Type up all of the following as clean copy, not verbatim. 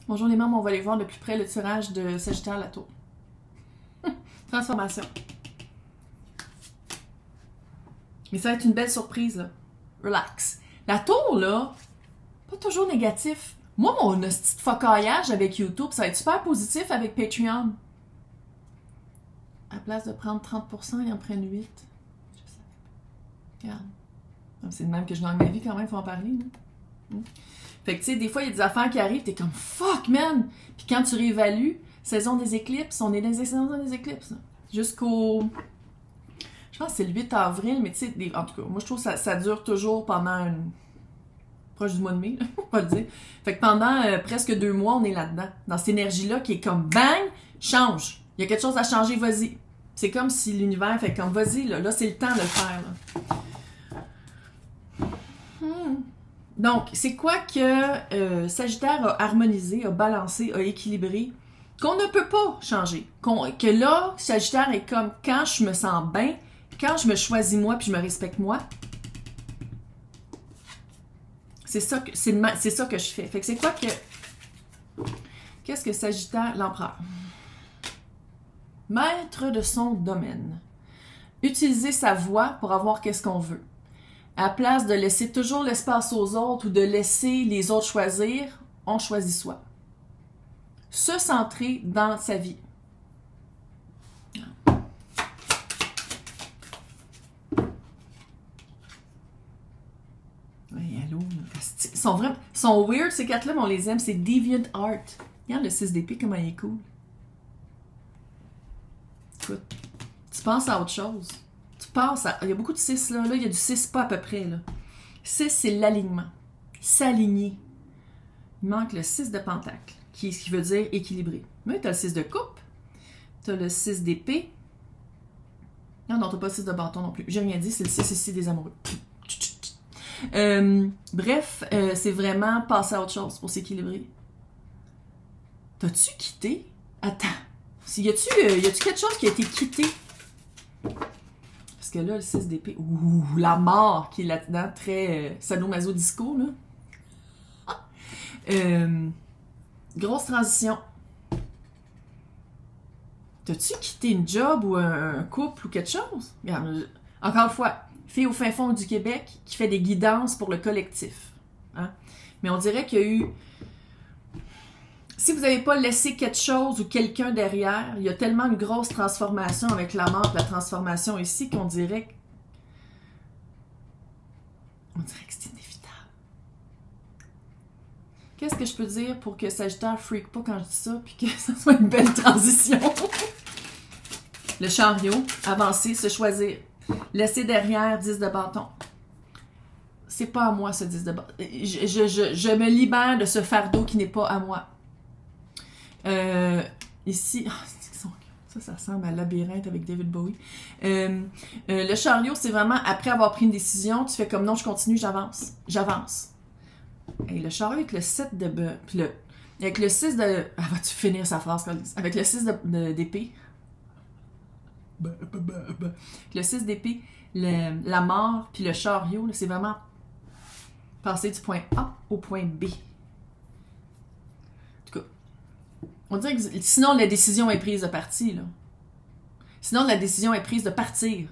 Bonjour les membres, on va aller voir de plus près le tirage de Sagittaire la tour. Transformation. Mais ça va être une belle surprise, là. Relax. La tour, là, pas toujours négatif. Moi, mon petit focaillage avec YouTube, ça va être super positif avec Patreon. À place de prendre 30%, ils en prennent 8%. Je sais. Regarde. C'est le même que je gagne ma vie quand même, il faut en parler. Là. Fait que tu sais, des fois, il y a des affaires qui arrivent, t'es comme fuck, man! Puis quand tu réévalues, saison des éclipses, on est dans les saisons des éclipses. Jusqu'au. Je pense que c'est le 8 avril, mais tu sais, en tout cas, moi je trouve que ça dure toujours pendant proche du mois de mai, on va le dire. Fait que pendant presque 2 mois, on est là-dedans. Dans cette énergie-là qui est comme bang, change. Il y a quelque chose à changer, vas-y. C'est comme si l'univers fait comme vas-y, là c'est le temps de le faire. Là. Donc, c'est quoi que Sagittaire a harmonisé, a balancé, a équilibré, qu'on ne peut pas changer. Que là, Sagittaire est comme quand je me sens bien, quand je me choisis moi puis je me respecte moi. C'est ça que je fais. Fait que c'est quoi que. Qu'est-ce que Sagittaire, l'empereur? Maître de son domaine. Utiliser sa voix pour avoir qu'est-ce qu'on veut. À la place de laisser toujours l'espace aux autres ou de laisser les autres choisir, on choisit soi. Se centrer dans sa vie. Oui, allô. Ils sont weird, ces cartes-là, mais on les aime. C'est Deviant Art. Regarde le 6 d'épée, comment il est cool. Écoute, tu penses à autre chose. Il y a beaucoup de 6 là. Là, il y a du 6 pas à peu près. Là. 6, c'est l'alignement. S'aligner. Il manque le 6 de pentacle, qui veut dire équilibré. Mais tu as le 6 de coupe. Tu as le 6 d'épée. Non, tu n'as pas le 6 de bâton non plus. J'ai rien dit, c'est le 6 ici des amoureux. Bref, c'est vraiment passer à autre chose pour s'équilibrer. T'as-tu quitté? Attends. Y a-tu quelque chose qui a été quitté? Parce que là, le 6 d'épée, la mort qui est là-dedans, très sadomaso disco, là. Grosse transition. T'as-tu quitté une job ou un couple ou quelque chose? Regarde, encore une fois, fille au fin fond du Québec qui fait des guidances pour le collectif. Hein? Mais on dirait qu'il y a eu... Si vous n'avez pas laissé quelque chose ou quelqu'un derrière, il y a tellement une grosse transformation avec la mort et la transformation ici qu'on dirait... On dirait que c'est inévitable. Qu'est-ce que je peux dire pour que Sagittaire freak pas quand je dis ça puis que ça soit une belle transition? Le chariot, avancer, se choisir. Laisser derrière 10 de bâton. C'est pas à moi ce 10 de bâton. Je me libère de ce fardeau qui n'est pas à moi. Ici, ça ressemble à Labyrinthe avec David Bowie. Le chariot, c'est vraiment après avoir pris une décision, tu fais comme non, je continue, j'avance. Et le chariot avec le 7 de puis avec le 6 de... Ah, vas-tu finir sa phrase, avec le 6 d'épée. Le 6 d'épée, la mort, puis le chariot, c'est vraiment passer du point A au point B. On dirait que sinon la décision est prise de partir. Là. Sinon la décision est prise de partir.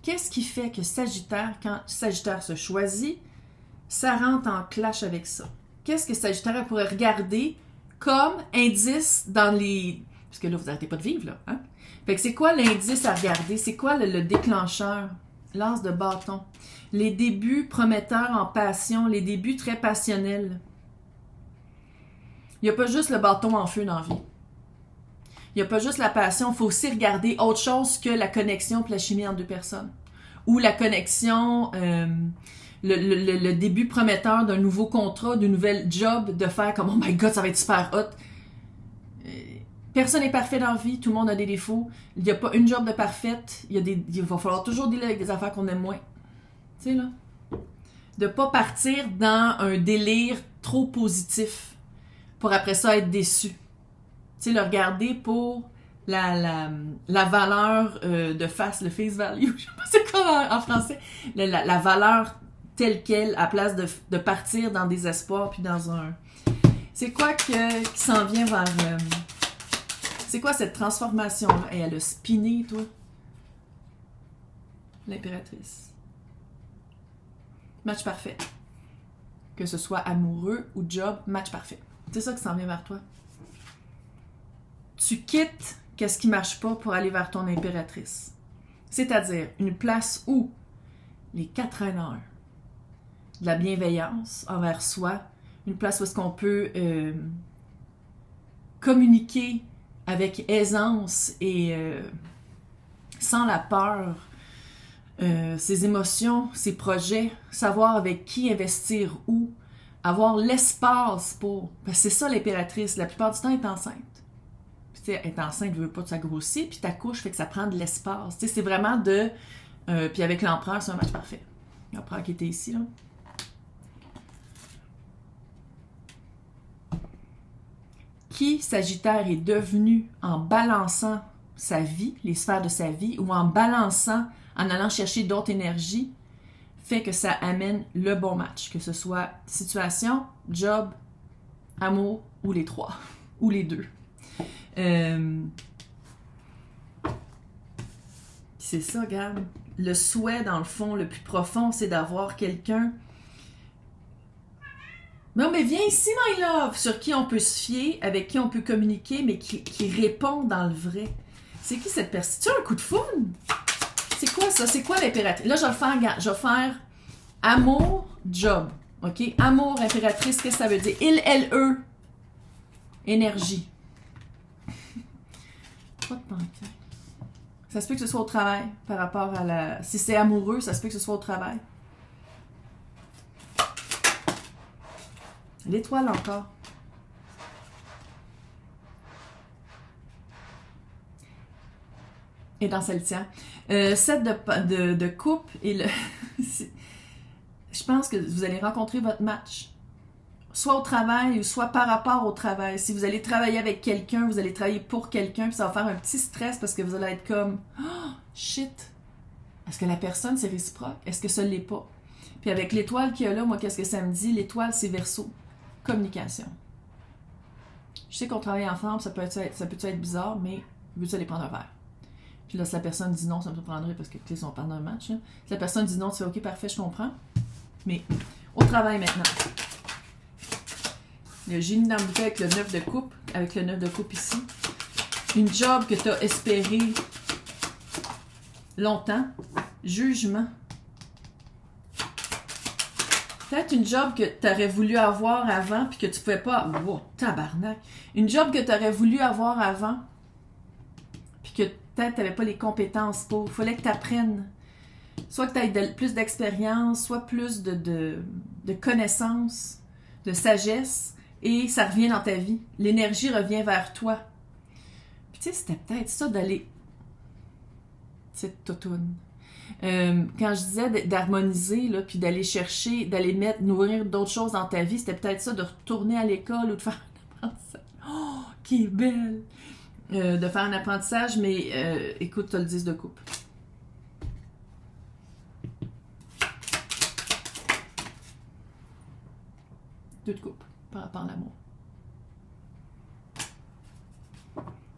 Qu'est-ce qui fait que Sagittaire, quand Sagittaire se choisit, ça rentre en clash avec ça? Qu'est-ce que Sagittaire pourrait regarder comme indice dans les... Parce que là, vous n'arrêtez pas de vivre, là. Hein? Fait que c'est quoi l'indice à regarder? C'est quoi le déclencheur? L'as de bâton. Les débuts prometteurs en passion, les débuts très passionnels. Il n'y a pas juste le bâton en feu dans la vie. Il n'y a pas juste la passion, il faut aussi regarder autre chose que la connexion et la chimie entre deux personnes. Ou la connexion, le début prometteur d'un nouveau contrat, d'une nouvelle job, de faire comme « Oh my God, ça va être super hot ». Personne n'est parfait dans la vie, tout le monde a des défauts. Il n'y a pas une job de parfaite. Il va falloir toujours dealer avec des affaires qu'on aime moins. Tu sais, là. De ne pas partir dans un délire trop positif pour après ça être déçu. Tu sais, le regarder pour la valeur de face, le face value. Je sais pas c'est quoi en français. La valeur tel quel, à place de partir dans des espoirs, puis dans un... C'est quoi qui s'en vient vers... C'est quoi cette transformation-là? Et elle a spiné, toi? L'impératrice. Match parfait. Que ce soit amoureux ou job, match parfait. C'est ça qui s'en vient vers toi. Tu quittes qu'est-ce qui marche pas pour aller vers ton impératrice. C'est-à-dire une place où les 4 honneurs, de la bienveillance envers soi, une place où est-ce qu'on peut communiquer avec aisance et sans la peur, ses émotions, ses projets, savoir avec qui investir où, avoir l'espace pour... Parce que c'est ça l'impératrice, la plupart du temps, elle est enceinte. Puis tu sais, être enceinte, ne veut pas que ça grossisse, puis ta couche fait que ça prend de l'espace. Tu sais, c'est vraiment de... puis avec l'empereur, c'est un match parfait. L'empereur qui était ici, là. Qui, Sagittaire, est devenu en balançant sa vie, les sphères de sa vie, ou en balançant, en allant chercher d'autres énergies, fait que ça amène le bon match, que ce soit situation, job, amour, ou les trois, ou les deux. C'est ça, regarde. Le souhait, dans le fond, le plus profond, c'est d'avoir quelqu'un... Non, mais viens ici, my love! Sur qui on peut se fier, avec qui on peut communiquer, mais qui répond dans le vrai. C'est qui cette personne? Tu as un coup de foudre? C'est quoi ça? C'est quoi l'impératrice? Là, je vais faire amour, job. OK? Amour, impératrice, qu'est-ce que ça veut dire? Il, elle, eux. Énergie. Pas de pancarte. Ça se peut que ce soit au travail par rapport à la... Si c'est amoureux, ça se peut que ce soit au travail. L'étoile encore. Et dans celle-ci. 7 de coupe et le... Je pense que vous allez rencontrer votre match. Soit au travail ou soit par rapport au travail. Si vous allez travailler avec quelqu'un, vous allez travailler pour quelqu'un, puis ça va faire un petit stress parce que vous allez être comme « Oh, shit! Est-ce que la personne, c'est réciproque? Est-ce que ça ne l'est pas? » Puis avec l'étoile qu'il y a là, moi, qu'est-ce que ça me dit? L'étoile, c'est Verseau. Communication. Je sais qu'on travaille ensemble, ça peut être bizarre, mais veux-tu aller prendre un verre? Puis là, si la personne dit non, ça me surprendrait parce que, tu sais, on parle d'un match. Là. Si la personne dit non, tu fais OK, parfait, je comprends. Mais au travail maintenant. Le génie dans le bouquet avec le 9 de coupe, avec le 9 de coupe ici. Une job que tu as espéré longtemps. Jugement. Peut-être une job que tu aurais voulu avoir avant puis que tu pouvais pas... Wow, tabarnak! Une job que tu aurais voulu avoir avant puis que peut-être tu n'avais pas les compétences pour. Il fallait que tu apprennes. Soit que tu aies plus d'expérience, soit plus de connaissances, de sagesse, et ça revient dans ta vie. L'énergie revient vers toi. Puis tu sais, c'était peut-être ça d'aller... Cette totoune. Quand je disais d'harmoniser, là, puis d'aller chercher, nourrir d'autres choses dans ta vie, c'était peut-être ça, de retourner à l'école ou de faire un apprentissage. Oh, qui est belle! De faire un apprentissage, mais écoute, tu as le 10 de coupe. Deux de coupe, par rapport à l'amour.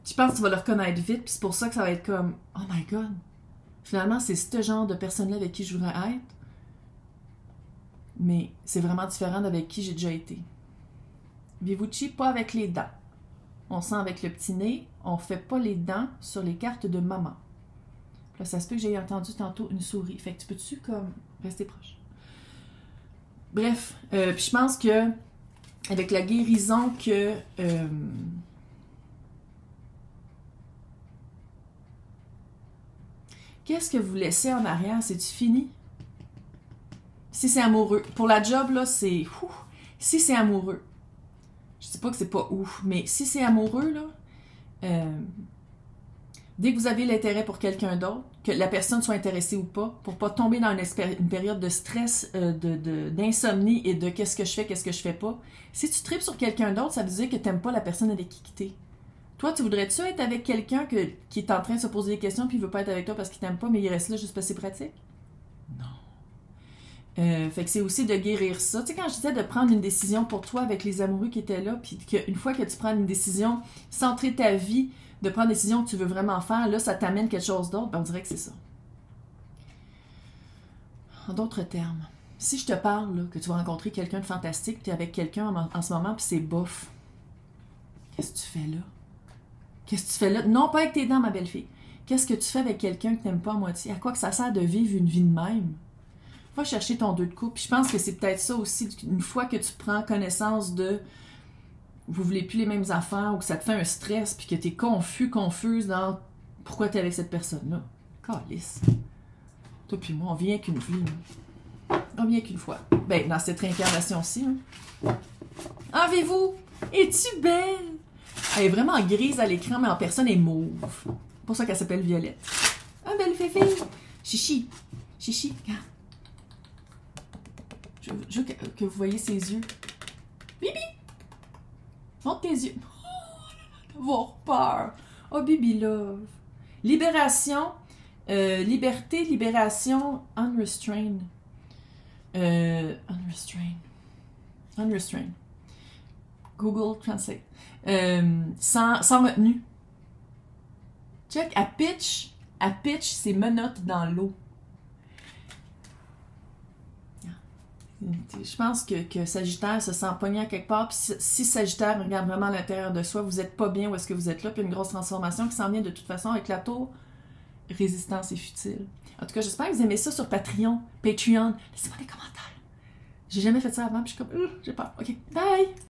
Je pense que tu vas le reconnaître vite, puis c'est pour ça que ça va être comme, oh my god! Finalement, c'est ce genre de personne-là avec qui je voudrais être, mais c'est vraiment différent d'avec qui j'ai déjà été. Vivucci, pas avec les dents. On sent avec le petit nez, on fait pas les dents sur les cartes de maman. Là, ça se peut que j'ai entendu tantôt une souris. Fait que tu peux-tu comme rester proche? Bref, puis je pense que avec la guérison que... Qu'est-ce que vous laissez en arrière? C'est-tu fini? Si c'est amoureux. Pour la job, là, c'est... Si c'est amoureux. Je dis pas que c'est pas ouf, mais si c'est amoureux, là, dès que vous avez l'intérêt pour quelqu'un d'autre, que la personne soit intéressée ou pas, pour pas tomber dans une période de stress, d'insomnie et de qu'est-ce que je fais pas. Si tu tripes sur quelqu'un d'autre, ça veut dire que t'aimes pas la personne avec qui t'es. Toi, tu voudrais-tu être avec quelqu'un qui est en train de se poser des questions puis il veut pas être avec toi parce qu'il t'aime pas, mais il reste là juste parce que c'est pratique? Non. Fait que c'est aussi de guérir ça. Tu sais, quand je disais de prendre une décision pour toi avec les amoureux qui étaient là, puis qu'une fois que tu prends une décision, centrer ta vie, de prendre une décision que tu veux vraiment faire, là, ça t'amène quelque chose d'autre, ben on dirait que c'est ça. En d'autres termes, si je te parle là, que tu vas rencontrer quelqu'un de fantastique, tu es avec quelqu'un en ce moment, puis c'est bof, qu'est-ce que tu fais là? Qu'est-ce que tu fais là? Non, pas avec tes dents, ma belle-fille. Qu'est-ce que tu fais avec quelqu'un que tu n'aimes pas à moitié? À quoi que ça sert de vivre une vie de même? Va chercher ton 2 de coupe. Puis je pense que c'est peut-être ça aussi, une fois que tu prends connaissance de vous voulez plus les mêmes affaires ou que ça te fait un stress puis que tu es confuse dans pourquoi tu es avec cette personne-là. Calisse. Toi puis moi, on vient qu'une vie. On vient qu'une fois. Ben, dans cette réincarnation-ci. Hein. Avez-vous? Es-tu belle? Elle est vraiment grise à l'écran, mais en personne, elle est mauve. C'est pour ça qu'elle s'appelle Violette. Ah, belle féfille. Chichi. Chichi, regarde. Je veux que vous voyez ses yeux. Bibi! Montre tes yeux. Oh, avoir peur. Oh, Bibi Love. Libération. Liberté, libération, unrestrained. Unrestrained. Google Translate. Sans retenue. Check, à pitch ses menottes dans l'eau. Je pense que Sagittaire se sent pogné à quelque part, puis si Sagittaire regarde vraiment à l'intérieur de soi, vous n'êtes pas bien où est-ce que vous êtes là, puis une grosse transformation qui s'en vient de toute façon avec la tour, résistance est futile. En tout cas, j'espère que vous aimez ça sur Patreon. Laissez-moi des commentaires. J'ai jamais fait ça avant, puis je suis comme, j'ai peur. Ok, bye!